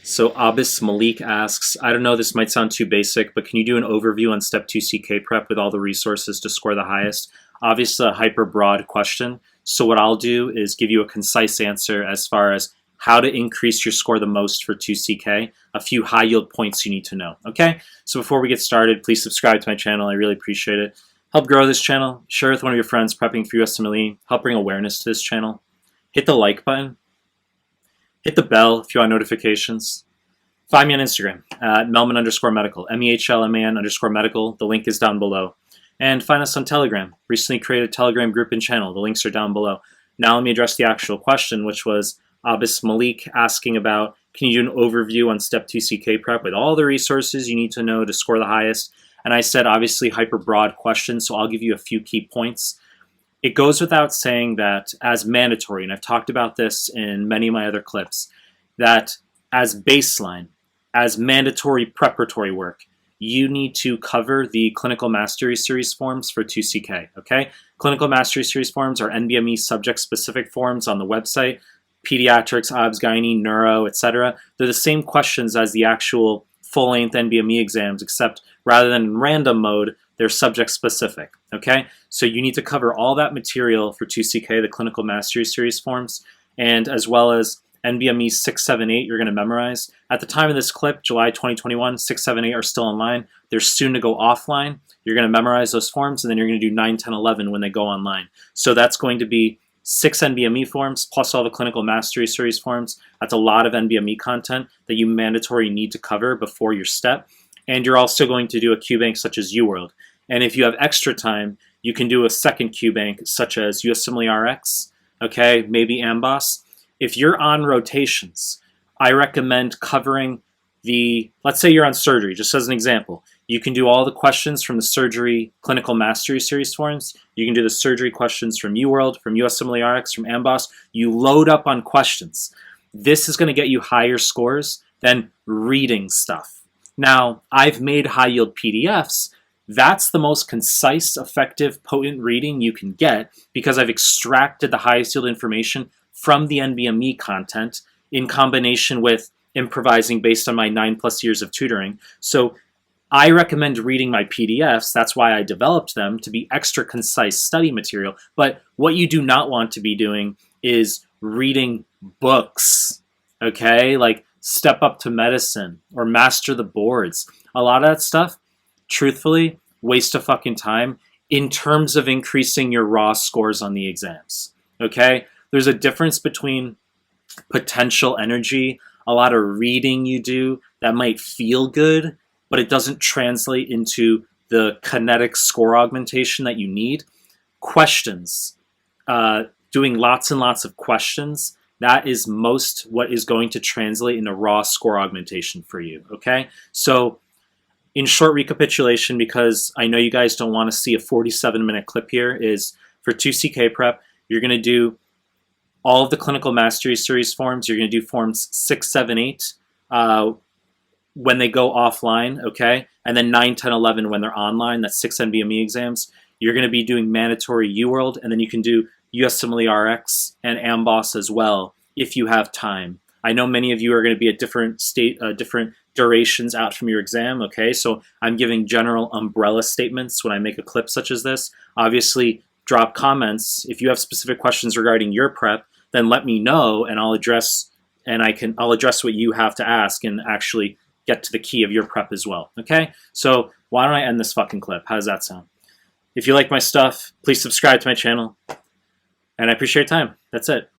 So Abis Malik asks, I don't know, this might sound too basic, but can you do an overview on Step 2 CK prep with all the resources to score the highest? Obviously a hyper broad question. So what I'll do is give you a concise answer as far as how to increase your score the most for 2CK, a few high yield points you need to know. Okay? So before we get started, please subscribe to my channel. I really appreciate it. Help grow this channel. Share with one of your friends prepping for USMLE. Help bring awareness to this channel. Hit the like button. Hit the bell if you want notifications. Find me on Instagram at Mehlman_medical, MEHLMAN_medical. The link is down below. And find us on Telegram. Recently created a Telegram group and channel. The links are down below. Now let me address the actual question, which was Abis Malik asking about, can you do an overview on Step 2 CK prep with all the resources you need to know to score the highest? And I said, obviously, hyper broad question, so I'll give you a few key points. It goes without saying that as mandatory, and I've talked about this in many of my other clips, that as baseline, as mandatory preparatory work, you need to cover the Clinical Mastery Series forms for 2CK, okay? Clinical Mastery Series forms are NBME subject-specific forms on the website, pediatrics, obs, gynae, neuro, etc. They're the same questions as the actual full-length NBME exams, except rather than in random mode, they're subject-specific, okay? So you need to cover all that material for 2CK, the Clinical Mastery Series forms, and as well as NBME 6, 7, 8 you're going to memorize. At the time of this clip, July 2021, 6, 7, 8 are still online. They're soon to go offline. You're going to memorize those forms, and then you're going to do 9, 10, 11 when they go online. So that's going to be 6 NBME forms, plus all the Clinical Mastery Series forms. That's a lot of NBME content that you mandatory need to cover before your step. And you're also going to do a QBank such as UWorld. And if you have extra time, you can do a second QBank such as USMLE RX, okay, maybe AMBOSS. If you're on rotations, I recommend covering let's say you're on surgery, just as an example. You can do all the questions from the surgery Clinical Mastery Series forms. You can do the surgery questions from UWorld, from USMLE RX, from AMBOSS. You load up on questions. This is going to get you higher scores than reading stuff. Now, I've made high-yield PDFs. That's the most concise, effective, potent reading you can get because I've extracted the highest yield information from the NBME content in combination with improvising based on my 9+ years of tutoring. So I recommend reading my PDFs. That's why I developed them to be extra concise study material. But what you do not want to be doing is reading books, okay? Like Step Up to Medicine or Master the Boards. A lot of that stuff, truthfully, waste of fucking time in terms of increasing your raw scores on the exams, okay? There's a difference between potential energy, a lot of reading you do that might feel good, but it doesn't translate into the kinetic score augmentation that you need. Questions, doing lots and lots of questions, that is most what is going to translate into raw score augmentation for you, okay? So in short recapitulation, because I know you guys don't want to see a 47-minute clip here, is for 2CK prep, you're going to do all of the Clinical Mastery Series forms. You're going to do forms 6, 7, 8 when they go offline, okay? And then 9, 10, 11 when they're online. That's 6 NBME exams. You're going to be doing mandatory UWorld, and then you can do USMLE RX and AMBOSS as well if you have time. I know many of you are going to be at different different durations out from your exam, okay? So I'm giving general umbrella statements when I make a clip such as this. Obviously, drop comments. If you have specific questions regarding your prep, then let me know, and I'll address what you have to ask and actually get to the key of your prep as well, okay? So why don't I end this fucking clip? How does that sound? If you like my stuff, please subscribe to my channel, and I appreciate your time. That's it.